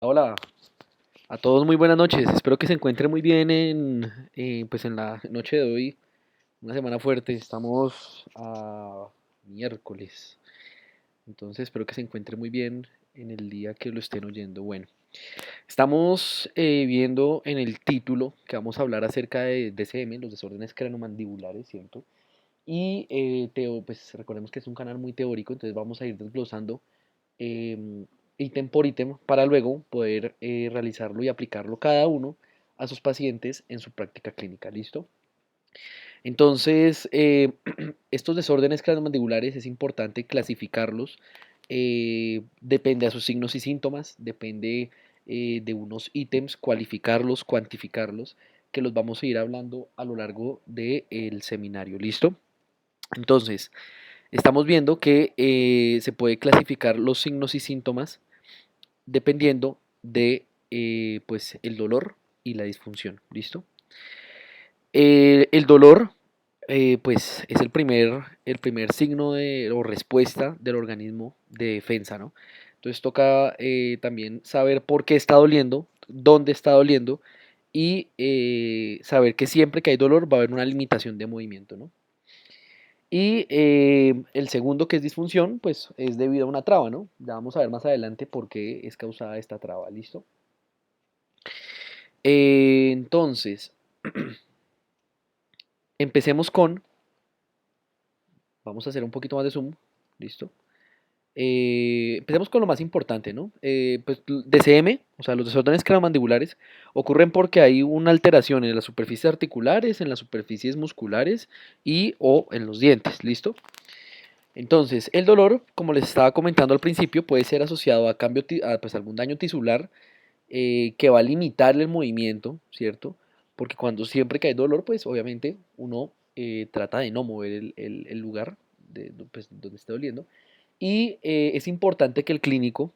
Hola, a todos muy buenas noches. Espero que se encuentren muy bien pues en la noche de hoy. Una semana fuerte. Estamos a miércoles. Entonces espero que se encuentren muy bien en el día que lo estén oyendo. Bueno, estamos viendo en el título que vamos a hablar acerca de DCM, los desórdenes craniomandibulares, ¿cierto? Y pues recordemos que es un canal muy teórico, entonces vamos a ir desglosando em, ítem por ítem para luego poder realizarlo y aplicarlo cada uno a sus pacientes en su práctica clínica. ¿Listo? Entonces, estos desórdenes craniomandibulares es importante clasificarlos. Depende a sus signos y síntomas, depende de unos ítems, cualificarlos, cuantificarlos, que los vamos a ir hablando a lo largo del seminario. ¿Listo? Entonces, estamos viendo que se puede clasificar los signos y síntomas dependiendo de pues el dolor y la disfunción. ¿Listo? El dolor pues es el primer signo o respuesta del organismo de defensa, ¿no? Entonces toca también saber por qué está doliendo, dónde está doliendo y saber que siempre que hay dolor va a haber una limitación de movimiento, ¿no? Y el segundo, que es disfunción, pues es debido a una traba, ¿no? Ya vamos a ver más adelante por qué es causada esta traba, ¿listo? Entonces, empecemos vamos a hacer un poquito más de zoom, ¿listo? Empecemos con lo más importante, ¿no? Pues DCM, o sea, los desórdenes craniomandibulares, ocurren porque hay una alteración en las superficies articulares, en las superficies musculares y o en los dientes, ¿listo? Entonces, el dolor, como les estaba comentando al principio, puede ser asociado a, pues, algún daño tisular que va a limitar el movimiento, ¿cierto? Porque siempre que hay dolor, pues obviamente uno trata de no mover el lugar pues, donde esté doliendo. Y es importante que el clínico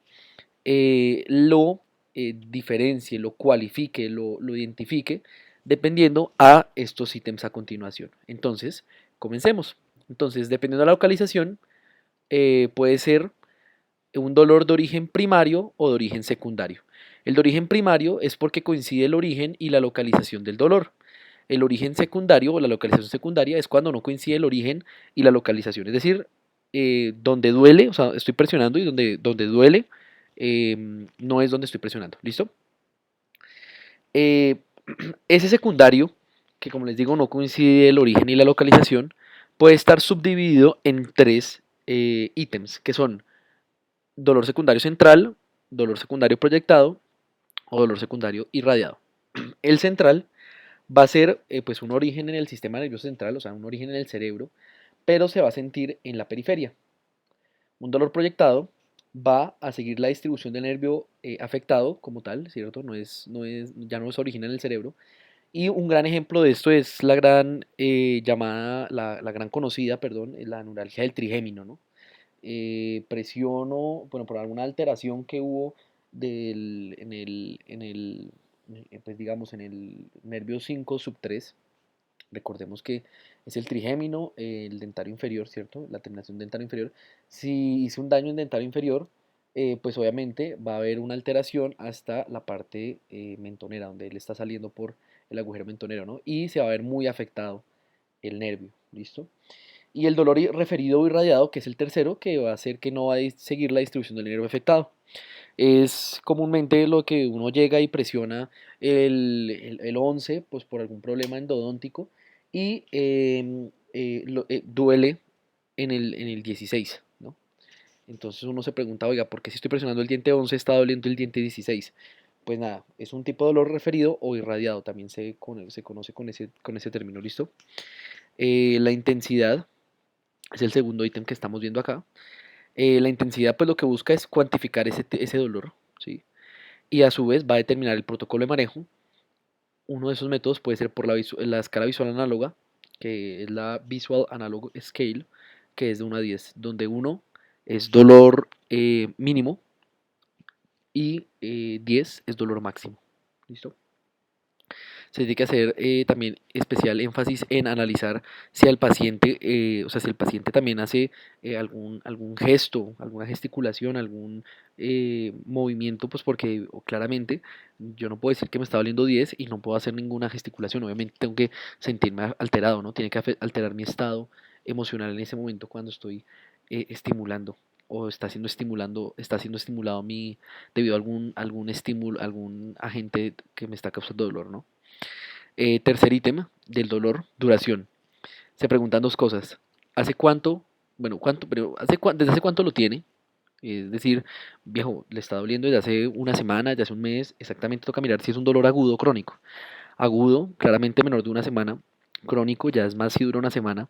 lo diferencie, lo cualifique, lo identifique, dependiendo a estos ítems a continuación. Entonces, comencemos. Entonces, dependiendo de la localización, puede ser un dolor de origen primario o de origen secundario. El de origen primario es porque coincide el origen y la localización del dolor. El origen secundario o la localización secundaria es cuando no coincide el origen y la localización. Es decir, donde duele, o sea, estoy presionando y donde duele no es donde estoy presionando. ¿Listo? Eh, ese secundario, que como les digo no coincide el origen y la localización, puede estar subdividido en tres ítems, que son dolor secundario central, dolor secundario proyectado o dolor secundario irradiado. El central va a ser pues un origen en el sistema nervioso central, o sea, un origen en el cerebro, pero se va a sentir en la periferia. Un dolor proyectado va a seguir la distribución del nervio afectado como tal, ¿cierto? Ya no es origen en el cerebro. Y un gran ejemplo de esto es la gran la gran conocida, perdón, la neuralgia del trigémino, ¿no? Presiono, bueno, por alguna alteración que hubo pues digamos, en el nervio 5 sub 3. Recordemos que es el trigémino, el dentario inferior, ¿cierto? La terminación dentario inferior. Si hice un daño en dentario inferior, pues obviamente va a haber una alteración hasta la parte mentonera, donde él está saliendo por el agujero mentonero, ¿no? Y se va a ver muy afectado el nervio, ¿listo? Y el dolor referido o irradiado, que es el tercero, que va a hacer que no va a seguir la distribución del nervio afectado. Es comúnmente lo que uno llega y presiona el 11, pues por algún problema endodóntico, y duele en el 16, ¿no? Entonces uno se pregunta, oiga, ¿por qué si estoy presionando el diente 11 está doliendo el diente 16? Pues nada, es un tipo de dolor referido o irradiado, también se conoce con ese término, ¿listo? La intensidad es el segundo ítem que estamos viendo acá. La intensidad pues lo que busca es cuantificar ese dolor, ¿sí? Y a su vez va a determinar el protocolo de manejo. Uno de esos métodos puede ser por la escala visual análoga, que es la Visual Analog Scale, que es de 1 a 10, donde 1 es dolor mínimo y 10 es dolor máximo. ¿Listo? Se tiene que hacer también especial énfasis en analizar si al paciente, o sea, si el paciente también hace algún gesto, alguna gesticulación, algún movimiento, pues porque claramente yo no puedo decir que me está doliendo 10 y no puedo hacer ninguna gesticulación. Obviamente tengo que sentirme alterado, ¿no? Tiene que alterar mi estado emocional en ese momento cuando estoy estimulando o está siendo estimulado debido a algún estímulo, algún agente que me está causando dolor, ¿no? Tercer ítem del dolor, duración. Se preguntan dos cosas. ¿Hace cuánto? Bueno, ¿cuánto? Pero ¿desde hace cuánto lo tiene? Es decir, viejo, le está doliendo desde hace una semana, desde hace un mes. Exactamente toca mirar si es un dolor agudo o crónico. Agudo, claramente menor de una semana. Crónico ya es más si dura una semana.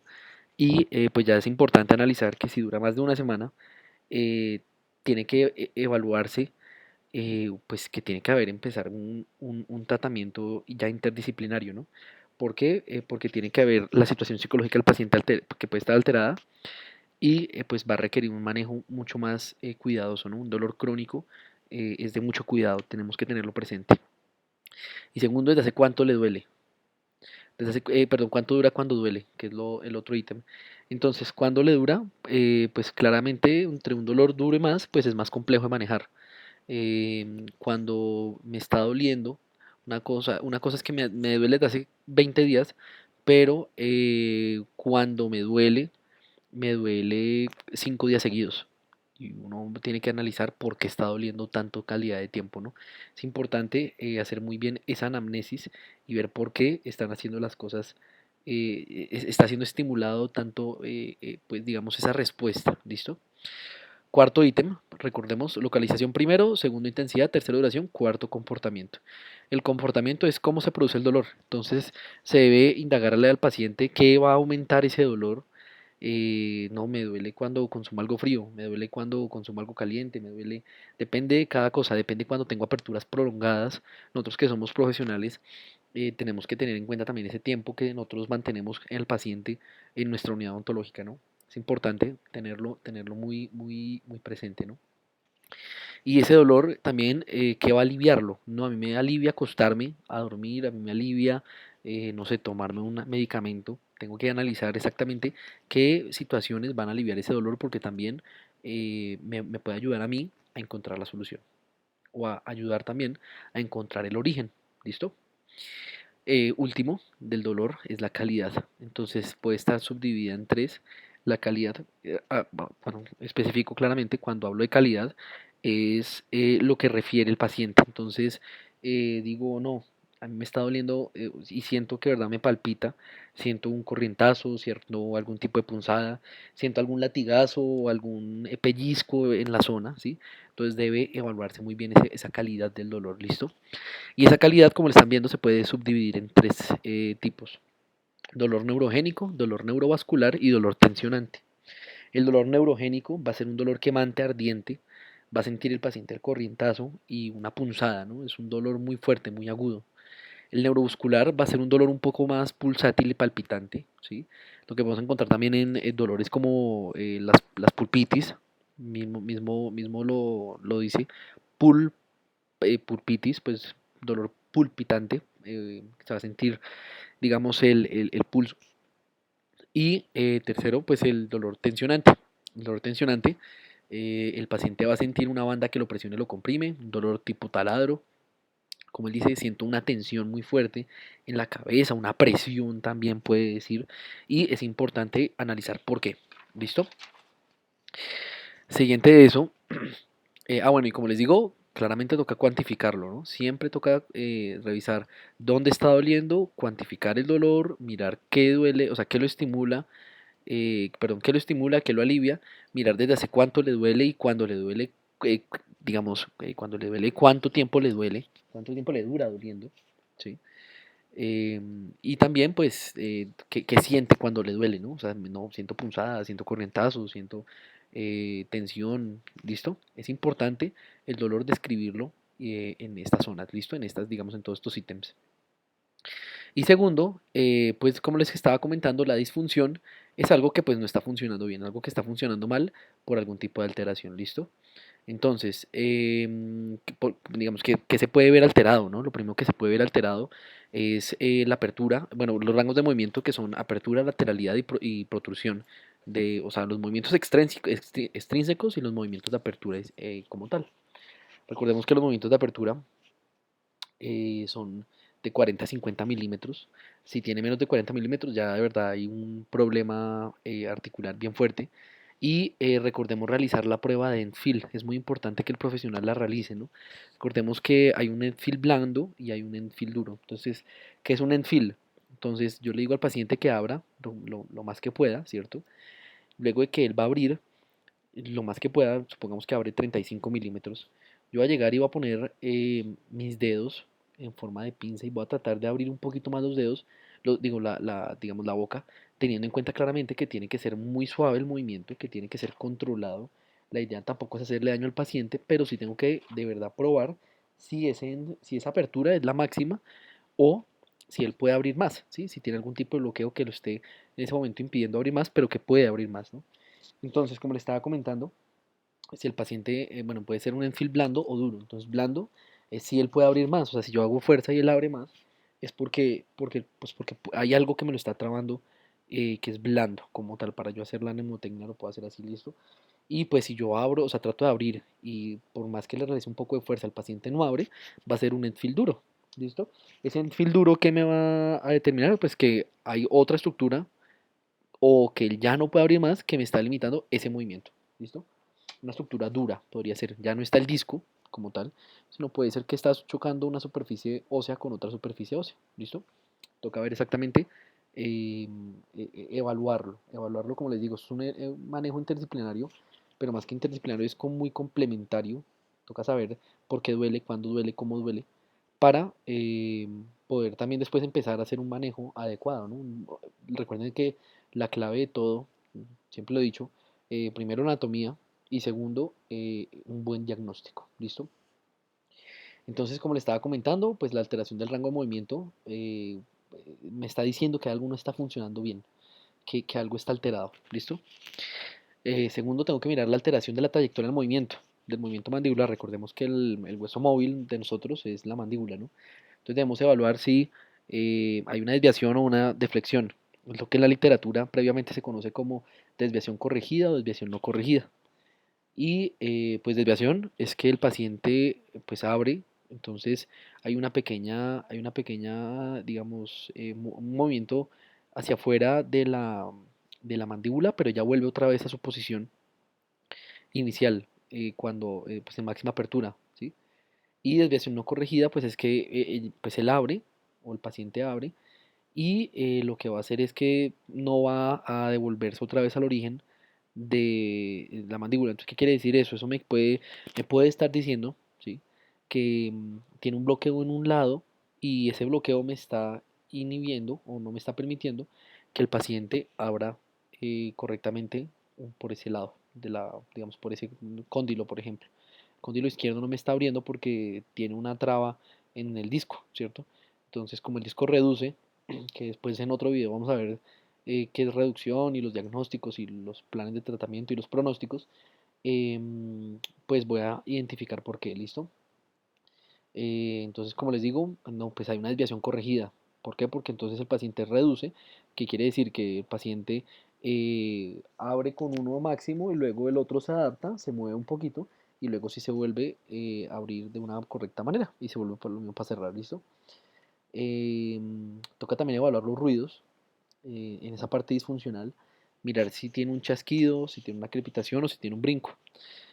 Y pues ya es importante analizar que si dura más de una semana, eh, tiene que evaluarse, pues que tiene que haber empezar un tratamiento ya interdisciplinario, ¿no? ¿Por qué? Porque tiene que haber la situación psicológica del paciente que puede estar alterada y pues va a requerir un manejo mucho más cuidadoso, ¿no? Un dolor crónico es de mucho cuidado, tenemos que tenerlo presente. Y segundo, ¿desde hace cuánto le duele? Perdón, ¿cuánto dura cuando duele? Que es el otro ítem. Entonces, ¿cuándo le dura? Pues claramente, entre un dolor dure más, pues es más complejo de manejar. Cuando me está doliendo, una cosa es que me duele desde hace 20 días, pero cuando me duele 5 días seguidos. Y uno tiene que analizar por qué está doliendo tanto calidad de tiempo, ¿no? Es importante hacer muy bien esa anamnesis y ver por qué están haciendo las cosas, está siendo estimulado tanto, pues digamos, esa respuesta, ¿listo? Cuarto ítem, recordemos, localización primero, segundo intensidad, tercero duración, cuarto comportamiento. El comportamiento es cómo se produce el dolor. Entonces se debe indagarle al paciente qué va a aumentar ese dolor. No, me duele cuando consumo algo frío, me duele cuando consumo algo caliente, me duele, depende de cada cosa, depende cuando tengo aperturas prolongadas. Nosotros que somos profesionales tenemos que tener en cuenta también ese tiempo que nosotros mantenemos el paciente en nuestra unidad odontológica, ¿no? Es importante tenerlo muy, muy, muy presente, ¿no? Y ese dolor también, ¿qué va a aliviarlo? No, a mí me alivia acostarme a dormir, a mí me alivia, no sé, tomarme un medicamento. Tengo que analizar exactamente qué situaciones van a aliviar ese dolor porque también me puede ayudar a mí a encontrar la solución o a ayudar también a encontrar el origen. ¿Listo? Último del dolor es la calidad. Entonces puede estar subdividida en tres. La calidad, bueno, especifico claramente cuando hablo de calidad, es lo que refiere el paciente. Entonces digo, no, a mí me está doliendo y siento que de verdad me palpita, siento un corrientazo, siento algún tipo de punzada, siento algún latigazo o algún pellizco en la zona, ¿sí? Entonces debe evaluarse muy bien esa calidad del dolor, ¿listo? Y esa calidad, como lo están viendo, se puede subdividir en tres tipos. Dolor neurogénico, dolor neurovascular y dolor tensionante. El dolor neurogénico va a ser un dolor quemante, ardiente, va a sentir el paciente el corrientazo y una punzada, ¿no? Es un dolor muy fuerte, muy agudo. El neurovascular va a ser un dolor un poco más pulsátil y palpitante, ¿sí? Lo que podemos encontrar también en dolores como las pulpitis, mismo lo dice, pul, pulpitis, pues dolor pulpitante, se va a sentir, digamos, el pulso. Y tercero, pues el dolor tensionante. El dolor tensionante, el paciente va a sentir una banda que lo presione, lo comprime, un dolor tipo taladro. Como él dice, siento una tensión muy fuerte en la cabeza, una presión también puede decir. Y es importante analizar por qué. ¿Listo? Siguiente de eso, bueno, y como les digo, claramente toca cuantificarlo, ¿no? Siempre toca revisar dónde está doliendo, cuantificar el dolor, mirar qué duele, o sea, qué lo estimula, perdón, qué lo estimula, qué lo alivia, mirar desde hace cuánto le duele y cuando le duele, digamos, cuando le duele, cuánto tiempo le dura doliendo, ¿sí? Y también, pues, qué siente cuando le duele, ¿no? O sea, no, siento punzadas, siento corrientazos, siento tensión, ¿listo? Es importante el dolor describirlo en estas zonas, ¿listo? En estas, digamos, en todos estos ítems. Y segundo, pues como les estaba comentando, la disfunción es algo que pues no está funcionando bien, algo que está funcionando mal por algún tipo de alteración, ¿listo? Entonces, digamos que se puede ver alterado, ¿no? Lo primero que se puede ver alterado es la apertura, bueno, los rangos de movimiento que son apertura, lateralidad y protrusión, o sea, los movimientos extrínsecos y los movimientos de apertura como tal. Recordemos que los movimientos de apertura son de 40 a 50 milímetros. Si tiene menos de 40 milímetros, ya de verdad hay un problema articular bien fuerte. Y recordemos realizar la prueba de Enfield. Es muy importante que el profesional la realice, ¿no? Recordemos que hay un Enfield blando y hay un Enfield duro. Entonces, ¿qué es un Enfield? Entonces, yo le digo al paciente que abra lo más que pueda, ¿cierto? Luego de que él va a abrir lo más que pueda, supongamos que abre 35 milímetros, yo voy a llegar y voy a poner mis dedos en forma de pinza y voy a tratar de abrir un poquito más los dedos, digo, digamos la boca, teniendo en cuenta claramente que tiene que ser muy suave el movimiento, que tiene que ser controlado. La idea tampoco es hacerle daño al paciente, pero sí tengo que de verdad probar si esa apertura es la máxima o si él puede abrir más, ¿sí? Si tiene algún tipo de bloqueo que lo esté en ese momento impidiendo abrir más, pero que puede abrir más, ¿no? Entonces, como le estaba comentando, si el paciente, bueno, puede ser un enfil blando o duro. Entonces, blando es si él puede abrir más. O sea, si yo hago fuerza y él abre más, es porque hay algo que me lo está trabando que es blando, como tal. Para yo hacer la mnemotecnia lo puedo hacer así, listo. Y pues si yo abro, o sea, trato de abrir y por más que le realice un poco de fuerza, el paciente no abre, va a ser un enfil duro, ¿listo? Ese enfil duro, ¿qué me va a determinar? Pues que hay otra estructura o que él ya no puede abrir más que me está limitando ese movimiento, ¿listo? Una estructura dura, podría ser. Ya no está el disco como tal, sino puede ser que estás chocando una superficie ósea con otra superficie ósea. ¿Listo? Toca ver exactamente, evaluarlo, como les digo, es un manejo interdisciplinario, pero más que interdisciplinario es como muy complementario. Toca saber por qué duele, cuándo duele, cómo duele, para poder también después empezar a hacer un manejo adecuado, ¿no? Recuerden que la clave de todo, siempre lo he dicho, primero anatomía y segundo un buen diagnóstico, ¿listo? Entonces, como le estaba comentando, pues la alteración del rango de movimiento me está diciendo que algo no está funcionando bien, que algo está alterado, ¿listo? Segundo, tengo que mirar la alteración de la trayectoria del movimiento mandibular. Recordemos que el hueso móvil de nosotros es la mandíbula, ¿no? Entonces debemos evaluar si hay una desviación o una deflexión. Lo que en la literatura previamente se conoce como desviación corregida o desviación no corregida. Y pues desviación es que el paciente pues abre, entonces hay una pequeña, digamos, un movimiento hacia afuera de la mandíbula, pero ya vuelve otra vez a su posición inicial, cuando pues en máxima apertura, ¿sí? Y desviación no corregida pues es que pues él abre o el paciente abre y lo que va a hacer es que no va a devolverse otra vez al origen de la mandíbula. Entonces, ¿qué quiere decir eso? Eso me puede estar diciendo, ¿sí? Que tiene un bloqueo en un lado y ese bloqueo me está inhibiendo o no me está permitiendo que el paciente abra correctamente por ese lado, digamos, por ese cóndilo, por ejemplo. El cóndilo izquierdo no me está abriendo porque tiene una traba en el disco, ¿cierto? Entonces, como el disco reduce, que después en otro video vamos a ver qué es reducción y los diagnósticos y los planes de tratamiento y los pronósticos, pues voy a identificar por qué, ¿listo? Entonces, como les digo, no, pues hay una desviación corregida. ¿Por qué? Porque entonces el paciente reduce, que quiere decir que el paciente abre con uno máximo y luego el otro se adapta, se mueve un poquito y luego sí se vuelve a abrir de una correcta manera y se vuelve por lo mismo para cerrar, ¿listo? Toca también evaluar los ruidos en esa parte disfuncional, mirar si tiene un chasquido, si tiene una crepitación o si tiene un brinco.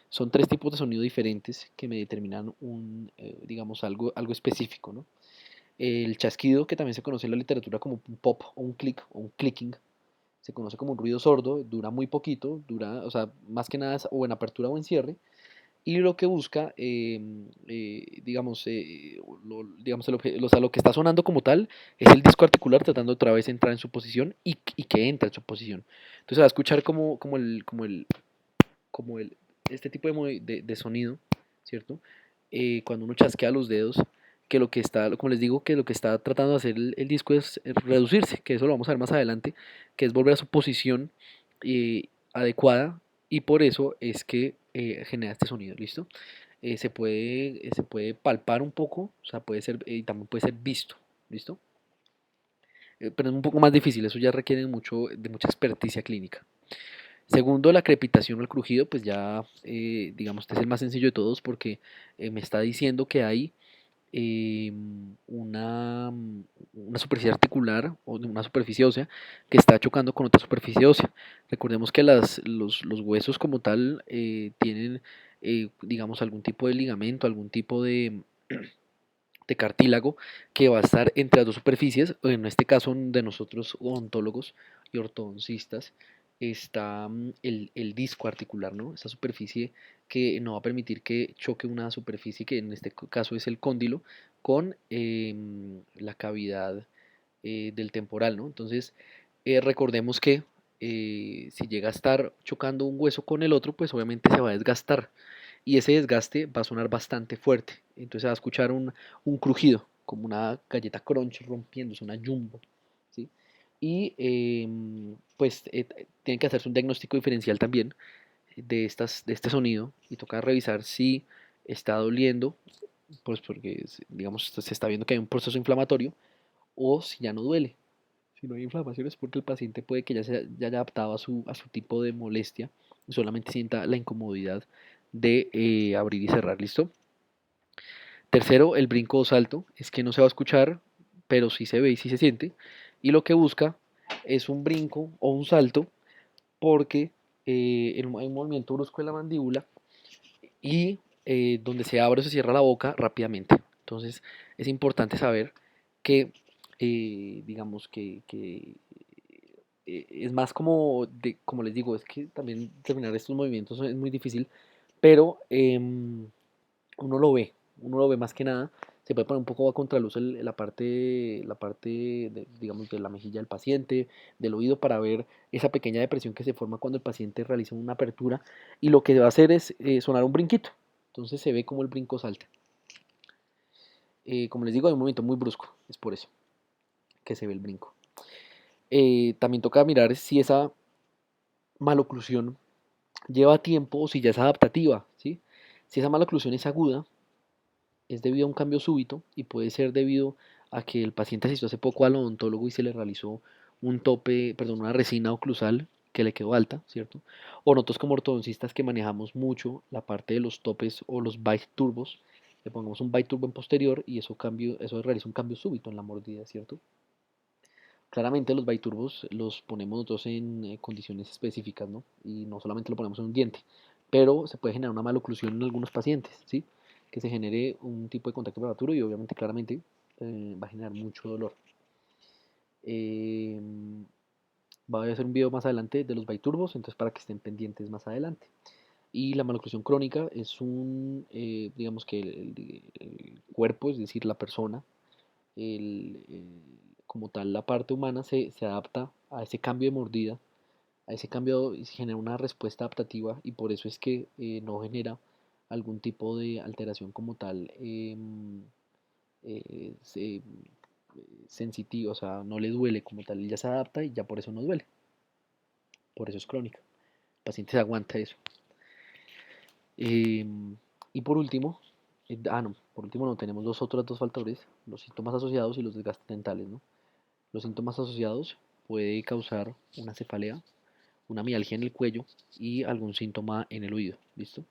Son tres tipos de sonido diferentes que me determinan digamos, algo específico, ¿no? El chasquido, que también se conoce en la literatura como un pop o un click o un clicking, se conoce como un ruido sordo, dura muy poquito, o sea, más que nada es o en apertura o en cierre, y lo que busca, digamos, o sea, lo que está sonando como tal es el disco articular tratando otra vez de entrar en su posición y que entre en su posición. Entonces se va a escuchar como este tipo de sonido, ¿cierto? Cuando uno chasquea los dedos, que lo que está, como les digo, que lo que está tratando de hacer el disco es reducirse, que eso lo vamos a ver más adelante, que es volver a su posición adecuada y por eso es que genera este sonido, ¿listo? Se puede palpar un poco, o sea, puede ser, también puede ser visto, ¿listo? pero es un poco más difícil, eso ya requiere de mucha experticia clínica. Segundo, la crepitación o el crujido, pues ya, digamos, este es el más sencillo de todos porque me está diciendo que hay eh, una superficie articular o una superficie ósea que está chocando con otra superficie ósea. Recordemos que los huesos como tal tienen, digamos, algún tipo de ligamento, algún tipo de cartílago que va a estar entre las dos superficies, en este caso de nosotros odontólogos y ortodoncistas, está el disco articular, ¿no? Esa superficie que no va a permitir que choque una superficie que en este caso es el cóndilo con la cavidad del temporal, ¿no? Entonces, recordemos que si llega a estar chocando un hueso con el otro, pues obviamente se va a desgastar y ese desgaste va a sonar bastante fuerte. Entonces se va a escuchar un crujido, como una galleta crunch rompiéndose, una jumbo, ¿sí? Y pues tiene que hacerse un diagnóstico diferencial también de este sonido y toca revisar si está doliendo, pues porque digamos se está viendo que hay un proceso inflamatorio o si ya no duele. Si no hay inflamación es porque el paciente puede que ya haya adaptado a su tipo de molestia y solamente sienta la incomodidad de abrir y cerrar, ¿listo? Tercero, el brinco o salto, es que no se va a escuchar, pero sí se ve y sí se siente. Y lo que busca es un brinco o un salto porque hay un movimiento brusco de la mandíbula y donde se abre o se cierra la boca rápidamente. Entonces es importante saber que, digamos, es más como les digo, es que también terminar estos movimientos es muy difícil, pero uno lo ve, uno lo ve más que nada. Se puede poner un poco a contraluz la parte digamos, de la mejilla del paciente, del oído, para ver esa pequeña depresión que se forma cuando el paciente realiza una apertura. Y lo que va a hacer es sonar un brinquito. Entonces se ve como el brinco salta. Como les digo, hay un movimiento muy brusco. Es por eso que se ve el brinco. También toca mirar si esa maloclusión lleva tiempo o si ya es adaptativa, ¿sí? Si esa maloclusión es aguda, es debido a un cambio súbito y puede ser debido a que el paciente asistió hace poco al odontólogo y se le realizó un tope, perdón, una resina oclusal que le quedó alta, ¿cierto? O nosotros como ortodoncistas que manejamos mucho la parte de los topes o los bite turbos, le ponemos un bite turbo en posterior y eso realiza un cambio súbito en la mordida, ¿cierto? Claramente los bite turbos los ponemos nosotros en condiciones específicas, ¿no? Y no solamente lo ponemos en un diente, pero se puede generar una maloclusión en algunos pacientes, ¿sí? Que se genere un tipo de contacto prematuro y obviamente claramente va a generar mucho dolor. Eh, Voy a hacer un video más adelante de los biturbos, entonces para que estén pendientes más adelante. Y la maloclusión crónica es digamos que el cuerpo, es decir, la persona, como tal la parte humana se adapta a ese cambio de mordida, a ese cambio y se genera una respuesta adaptativa y por eso es que no genera algún tipo de alteración como tal sensitiva, o sea, no le duele como tal, ya se adapta y ya por eso no duele, por eso es crónica. El paciente se aguanta eso. Y por último, no, por último no, tenemos los otros dos factores, los síntomas asociados y los desgastes dentales, ¿no? Los síntomas asociados puede causar una cefalea, una mialgia en el cuello y algún síntoma en el oído, ¿listo?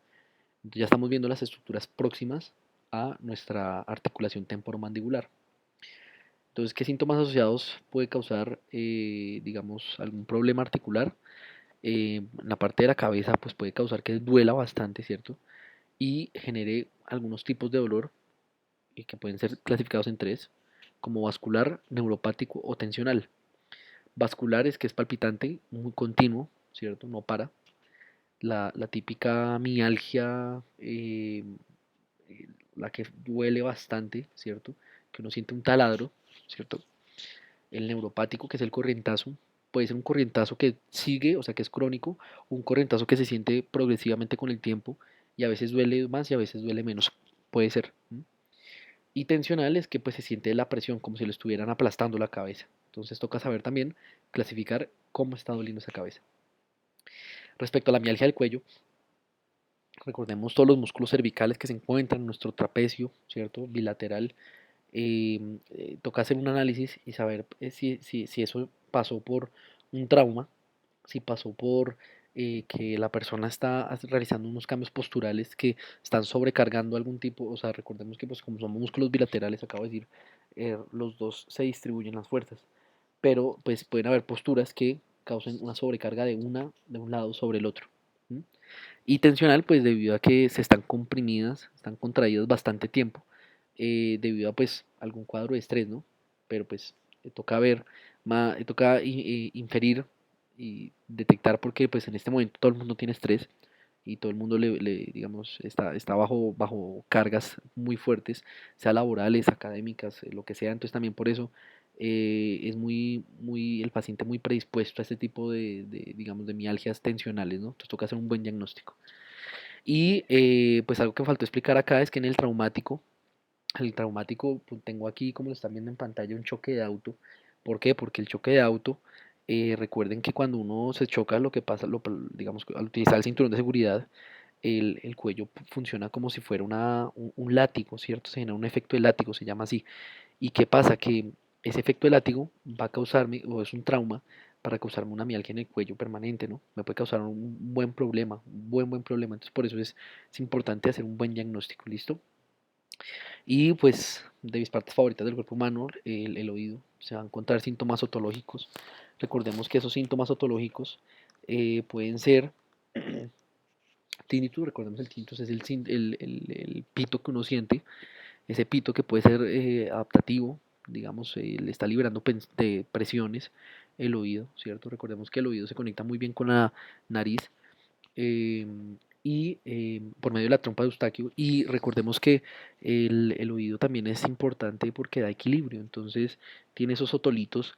Entonces ya estamos viendo las estructuras próximas a nuestra articulación temporomandibular. Entonces, ¿qué síntomas asociados puede causar, digamos, algún problema articular? En la parte de la cabeza, pues puede causar que duela bastante, ¿cierto? Y genere algunos tipos de dolor que pueden ser clasificados en tres, como vascular, neuropático o tensional. Vascular es que es palpitante, muy continuo, ¿cierto? No para. La típica mialgia, la que duele bastante, ¿cierto? Que uno siente un taladro, ¿cierto? El neuropático, que es el corrientazo, puede ser un corrientazo que sigue, o sea, que es crónico, un corrientazo que se siente progresivamente con el tiempo y a veces duele más y a veces duele menos, puede ser. Y tensional es que pues se siente la presión como si le estuvieran aplastando la cabeza. Entonces toca saber también clasificar cómo está doliendo esa cabeza. Respecto a la mialgia del cuello, recordemos todos los músculos cervicales que se encuentran en nuestro trapecio, ¿cierto? Bilateral, toca hacer un análisis y saber si eso pasó por un trauma, si pasó por que la persona está realizando unos cambios posturales que están sobrecargando algún tipo, o sea, recordemos que pues como somos músculos bilaterales, acabo de decir, los dos se distribuyen las fuerzas, pero pues pueden haber posturas que causen una sobrecarga de un lado sobre el otro. ¿M? Y tensional, pues debido a que se están comprimidas, están contraídas bastante tiempo, debido a pues algún cuadro de estrés, ¿no? Pero pues toca ver, toca inferir y detectar porque pues en este momento todo el mundo tiene estrés y todo el mundo digamos, está bajo cargas muy fuertes, sea laborales, académicas, lo que sea. Entonces también por eso es el paciente muy predispuesto a este tipo digamos, de mialgias tensionales, ¿no? Entonces toca hacer un buen diagnóstico. Y pues algo que me faltó explicar acá es que en el traumático, pues, tengo aquí, como lo están viendo en pantalla, un choque de auto. ¿Por qué? Porque el choque de auto, recuerden que cuando uno se choca, lo que pasa, digamos, al utilizar el cinturón de seguridad, el cuello funciona como si fuera un látigo, ¿cierto? Se genera un efecto de látigo, se llama así. ¿Y qué pasa? Que ese efecto de látigo va a causarme, o es un trauma, para causarme una mialgia en el cuello permanente, ¿no? Me puede causar un buen problema, un buen problema. Entonces, por eso es importante hacer un buen diagnóstico, ¿listo? Y pues de mis partes favoritas del cuerpo humano, el oído, se van a encontrar síntomas otológicos. Recordemos que esos síntomas otológicos pueden ser tinnitus, recordemos el tinnitus es el pito que uno siente, ese pito que puede ser adaptativo, digamos, le está liberando de presiones el oído, ¿cierto? Recordemos que el oído se conecta muy bien con la nariz eh, y por medio de la trompa de Eustaquio. Y recordemos que el oído también es importante porque da equilibrio, entonces tiene esos otolitos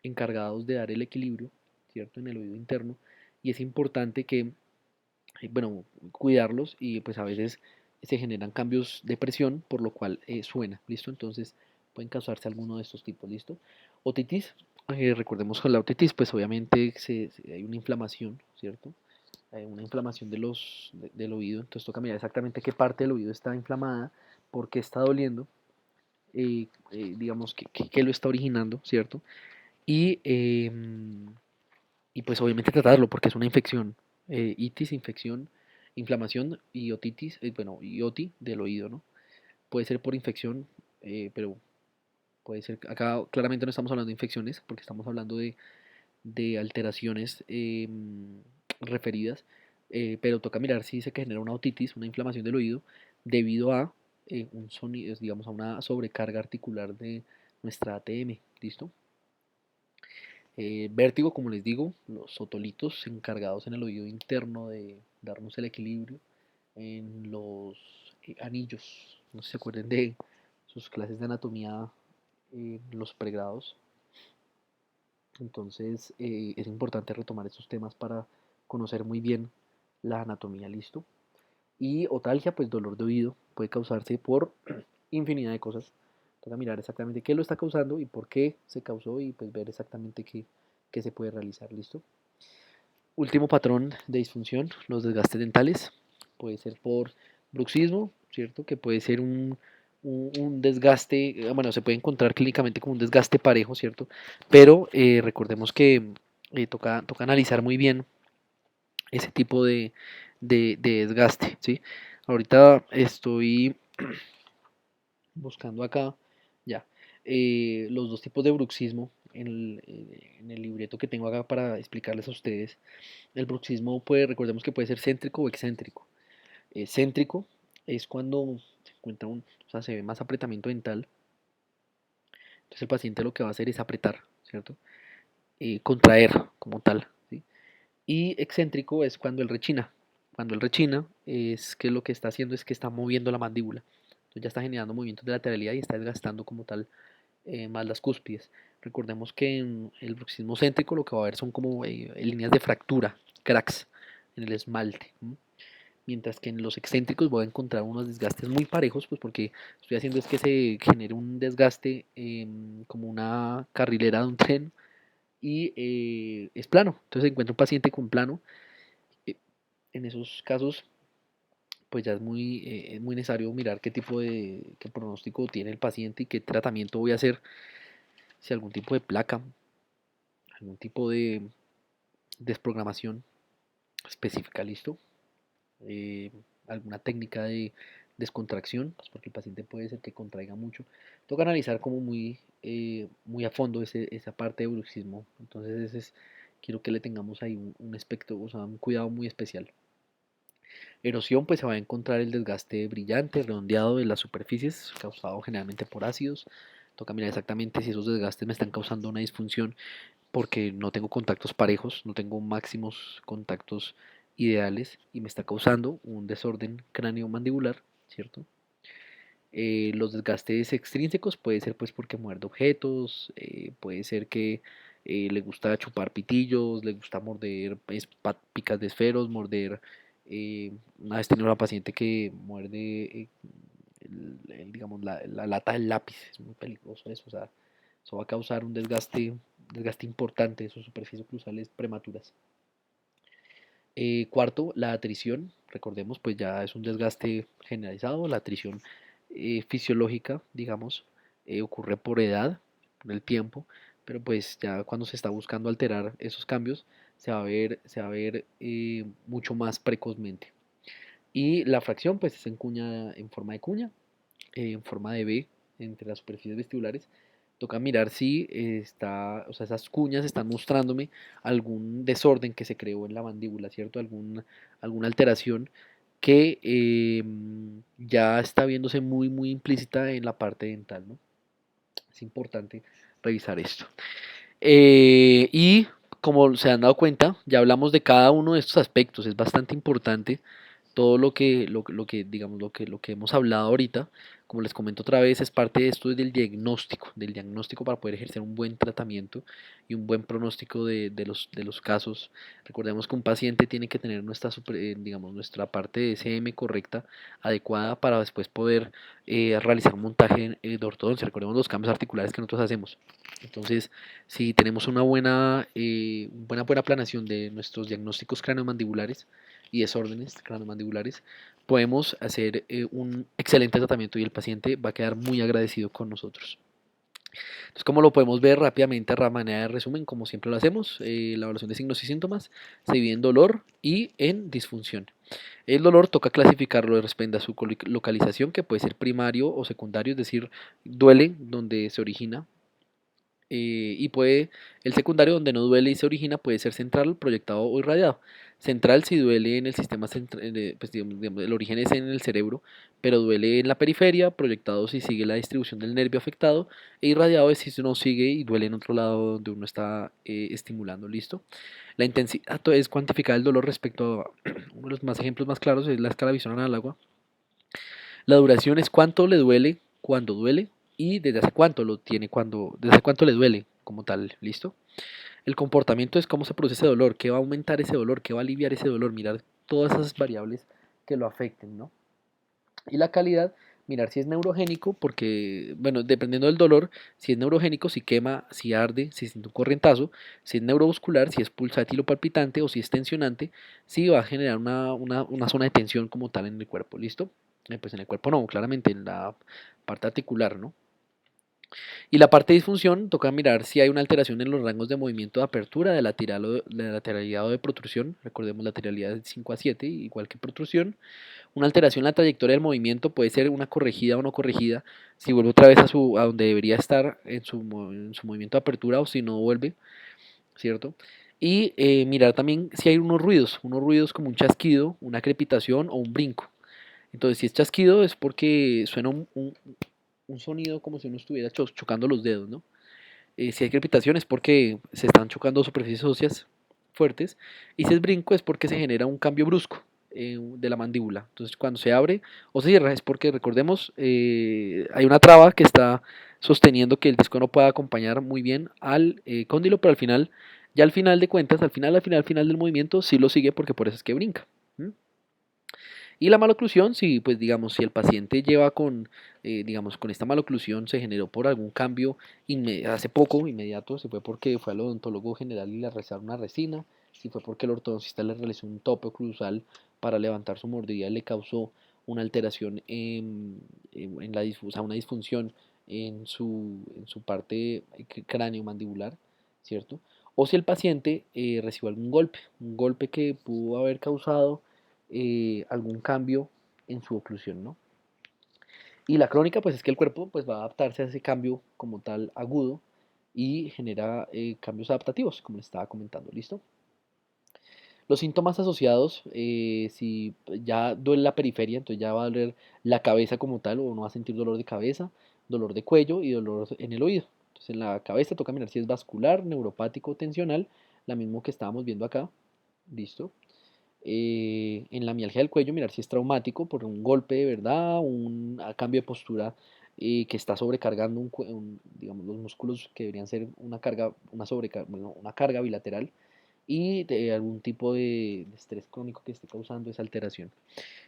encargados de dar el equilibrio, ¿cierto? En el oído interno. Y es importante que, bueno, cuidarlos y pues a veces se generan cambios de presión, por lo cual suena, ¿listo? Entonces pueden causarse alguno de estos tipos, ¿listo? Otitis, recordemos que la otitis, pues obviamente hay una inflamación, ¿cierto? Hay una inflamación del oído, entonces toca mirar exactamente qué parte del oído está inflamada, por qué está doliendo, digamos, qué lo está originando, ¿cierto? Y, y pues obviamente tratarlo porque es una infección, itis, infección, inflamación y otitis, bueno, y oti del oído, ¿no? Puede ser por infección, pero puede ser, acá claramente no estamos hablando de infecciones porque estamos hablando de alteraciones referidas, pero toca mirar si se genera una otitis, una inflamación del oído, debido a un sonido, digamos, a una sobrecarga articular de nuestra ATM, ¿listo? Vértigo, como les digo, los otolitos encargados en el oído interno de darnos el equilibrio, en los anillos, no sé si se acuerden de sus clases de anatomía, los pregrados. Entonces es importante retomar estos temas para conocer muy bien la anatomía, listo. Y otalgia, pues dolor de oído, puede causarse por infinidad de cosas. Toca mirar exactamente qué lo está causando y por qué se causó y pues ver exactamente qué se puede realizar, listo. Último patrón de disfunción, los desgastes dentales. Puede ser por bruxismo, ¿cierto? Que puede ser un desgaste, bueno, se puede encontrar clínicamente como un desgaste parejo, ¿cierto? Pero recordemos que toca analizar muy bien ese tipo de desgaste, ¿sí? Ahorita estoy buscando acá, ya, los dos tipos de bruxismo en el libreto que tengo acá para explicarles a ustedes. El bruxismo recordemos que puede ser céntrico o excéntrico. Céntrico es cuando se encuentra o sea, se ve más apretamiento dental. Entonces el paciente lo que va a hacer es apretar, ¿cierto? Contraer como tal, ¿sí? Y excéntrico es cuando él rechina. Cuando él rechina es que lo que está haciendo es que está moviendo la mandíbula. Entonces ya está generando movimientos de lateralidad y está desgastando como tal más las cúspides. Recordemos que en el bruxismo céntrico lo que va a haber son como líneas de fractura, cracks en el esmalte. Mientras que en los excéntricos voy a encontrar unos desgastes muy parejos, pues porque estoy haciendo es que se genere un desgaste como una carrilera de un tren y es plano. Entonces se encuentra un paciente con plano. En esos casos pues ya es muy necesario mirar qué pronóstico tiene el paciente y qué tratamiento voy a hacer, si algún tipo de placa, algún tipo de desprogramación específica, listo, eh, alguna técnica de descontracción, pues porque el paciente puede ser que contraiga mucho. Toca analizar como muy a fondo esa parte de bruxismo. Entonces quiero que le tengamos ahí un aspecto, o sea, un cuidado muy especial. Erosión, pues se va a encontrar el desgaste brillante, redondeado de las superficies, causado generalmente por ácidos. Toca mirar exactamente si esos desgastes me están causando una disfunción porque no tengo contactos parejos, no tengo máximos contactos ideales y me está causando un desorden cráneo-mandibular, ¿cierto? Los desgastes extrínsecos puede ser pues porque muerde objetos, puede ser que le gusta chupar pitillos, le gusta morder picas de esferos, morder. Una vez tenía una paciente que muerde, digamos, la lata del lápiz, es muy peligroso eso, o sea, eso va a causar un desgaste importante de sus superficies cruzales prematuras. Cuarto, la atrición, recordemos, pues ya es un desgaste generalizado. La atrición fisiológica, digamos, ocurre por edad, por el tiempo, pero pues ya cuando se está buscando alterar esos cambios, se va a ver mucho más precozmente. Y la fracción, pues es en cuña, en forma de cuña, en forma de V entre las superficies vestibulares. Toca mirar si o sea, esas cuñas están mostrándome algún desorden que se creó en la mandíbula, ¿cierto? Alguna alteración que ya está viéndose muy implícita en la parte dental, ¿no? Es importante revisar esto. Y como se han dado cuenta, ya hablamos de cada uno de estos aspectos, es bastante importante todo digamos, lo que hemos hablado ahorita, como les comento otra vez, es parte de esto del diagnóstico para poder ejercer un buen tratamiento y un buen pronóstico de los casos. Recordemos que un paciente tiene que tener digamos, nuestra parte de SM correcta, adecuada para después poder realizar un montaje de ortodoncia. Recordemos los cambios articulares que nosotros hacemos. Entonces, si tenemos buena planeación de nuestros diagnósticos craneomandibulares, y desórdenes craniomandibulares, podemos hacer un excelente tratamiento y el paciente va a quedar muy agradecido con nosotros. Entonces, como lo podemos ver rápidamente a manera de resumen, como siempre lo hacemos, la evaluación de signos y síntomas se divide en dolor y en disfunción. El dolor toca clasificarlo de respecto a su localización, que puede ser primario o secundario, es decir, duele donde se origina el secundario donde no duele y se origina puede ser central, proyectado o irradiado. Central si duele en el sistema central, pues digamos, el origen es en el cerebro, pero duele en la periferia, proyectado si sigue la distribución del nervio afectado, e irradiado es si no sigue y duele en otro lado donde uno está estimulando, ¿listo? La intensidad es cuantificar el dolor respecto a uno de los más ejemplos más claros es la escala Visson al agua. La duración es cuánto le duele cuando duele y desde hace cuánto lo tiene desde hace cuánto le duele como tal, ¿listo? El comportamiento es cómo se produce ese dolor, qué va a aumentar ese dolor, qué va a aliviar ese dolor, mirar todas esas variables que lo afecten, ¿no? Y la calidad, mirar si es neurogénico, porque, bueno, dependiendo del dolor, si es neurogénico, si quema, si arde, si siente un corrientazo, si es neuromuscular, si es pulsátil o palpitante o si es tensionante, si va a generar una zona de tensión como tal en el cuerpo, ¿listo? Pues en el cuerpo no, claramente en la parte articular, ¿no? Y la parte de disfunción, toca mirar si hay una alteración en los rangos de movimiento de apertura, de lateralidad o de protrusión. Recordemos lateralidad de 5 a 7, igual que protrusión. Una alteración en la trayectoria del movimiento puede ser una corregida o no corregida, si vuelve otra vez a donde debería estar en su movimiento de apertura o si no vuelve, ¿cierto? Y mirar también si hay unos ruidos como un chasquido, una crepitación o un brinco. Entonces, si es chasquido es porque suena un sonido como si uno estuviera chocando los dedos, ¿no? Si hay crepitación es porque se están chocando superficies óseas fuertes y si es brinco es porque se genera un cambio brusco de la mandíbula. Entonces cuando se abre o se cierra es porque recordemos hay una traba que está sosteniendo que el disco no pueda acompañar muy bien al cóndilo, pero al final, ya al final de cuentas, al final del movimiento sí lo sigue porque por eso es que brinca. ¿Mm? Y la maloclusión, si pues digamos, si el paciente lleva digamos, con esta maloclusión se generó por algún cambio hace poco, inmediato, si fue porque fue al odontólogo general y le realizaron una resina, si fue porque el ortodoncista le realizó un tope oclusal para levantar su mordida le causó una alteración en la o sea, una disfunción en su parte cráneo-mandibular, ¿cierto? O si el paciente recibió algún golpe, un golpe que pudo haber causado algún cambio en su oclusión, ¿no? Y la crónica, pues es que el cuerpo pues, va a adaptarse a ese cambio como tal agudo y genera cambios adaptativos, como les estaba comentando, ¿listo? Los síntomas asociados, si ya duele la periferia, entonces ya va a doler la cabeza como tal, o no va a sentir dolor de cabeza, dolor de cuello y dolor en el oído. Entonces en la cabeza toca mirar si es vascular, neuropático o tensional, la mismo que estábamos viendo acá, ¿listo? En la mialgia del cuello, mirar si es traumático por un golpe de verdad, un cambio de postura que está sobrecargando digamos, los músculos que deberían ser una carga, bueno, una carga bilateral y de algún tipo de estrés crónico que esté causando esa alteración.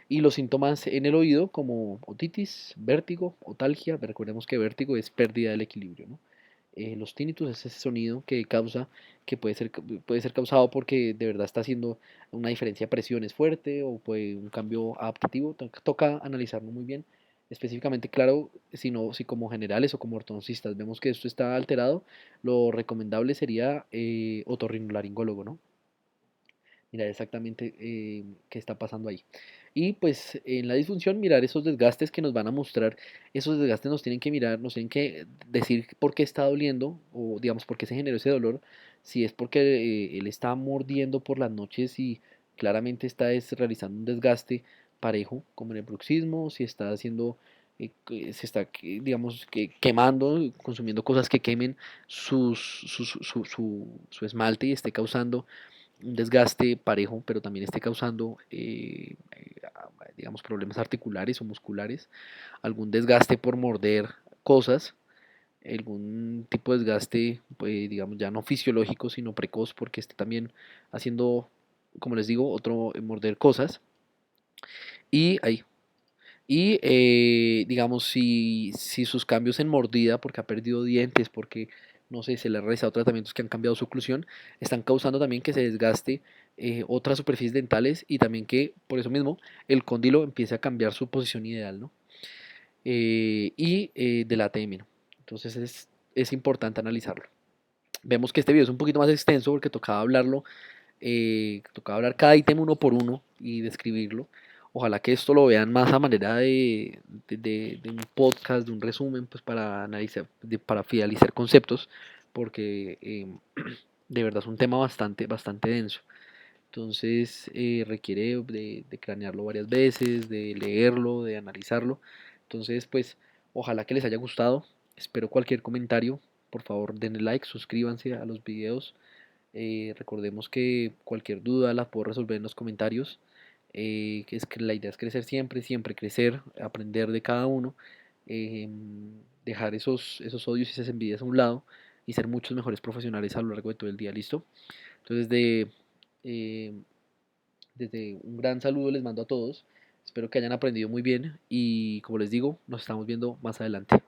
Y los síntomas en el oído como otitis, vértigo, otalgia, recordemos que vértigo es pérdida del equilibrio, ¿no? Los tinnitus es ese sonido que causa, que puede ser causado porque de verdad está haciendo una diferencia de presiones fuerte o puede un cambio adaptativo. Toca analizarlo muy bien. Específicamente, claro, si como generales o como ortodoncistas vemos que esto está alterado, lo recomendable sería otorrinolaringólogo, ¿no? Mirar exactamente qué está pasando ahí. Y pues en la disfunción mirar esos desgastes que nos van a mostrar, esos desgastes nos tienen que mirar, nos tienen que decir por qué está doliendo o digamos por qué se generó ese dolor, si es porque él está mordiendo por las noches y claramente está realizando un desgaste parejo como en el bruxismo, si está haciendo, se está, digamos, quemando, consumiendo cosas que quemen su esmalte y esté causando un desgaste parejo, pero también esté causando, digamos, problemas articulares o musculares, algún desgaste por morder cosas, algún tipo de desgaste, pues, digamos, ya no fisiológico, sino precoz, porque esté también haciendo, como les digo, otro morder cosas. Y ahí, digamos, si sus cambios en mordida, porque ha perdido dientes, porque, no sé, se le ha realizado tratamientos que han cambiado su oclusión, están causando también que se desgaste otras superficies dentales y también que, por eso mismo, el cóndilo empiece a cambiar su posición ideal, ¿no? Del ATM, ¿no? Entonces es importante analizarlo. Vemos que este video es un poquito más extenso porque tocaba hablar cada ítem uno por uno y describirlo. Ojalá que esto lo vean más a manera de un podcast, de un resumen, pues para analizar, para finalizar conceptos, porque de verdad es un tema bastante denso. Entonces requiere de cranearlo varias veces, de leerlo, de analizarlo. Entonces, pues, ojalá que les haya gustado. Espero cualquier comentario. Por favor, denle like, suscríbanse a los videos. Recordemos que cualquier duda la puedo resolver en los comentarios. Que es que la idea es crecer siempre, siempre crecer, aprender de cada uno, eh, dejar esos odios y esas envidias a un lado y ser muchos mejores profesionales a lo largo de todo el día, ¿listo? Entonces, eh, desde un gran saludo les mando a todos. Espero que hayan aprendido muy bien y como les digo, nos estamos viendo más adelante.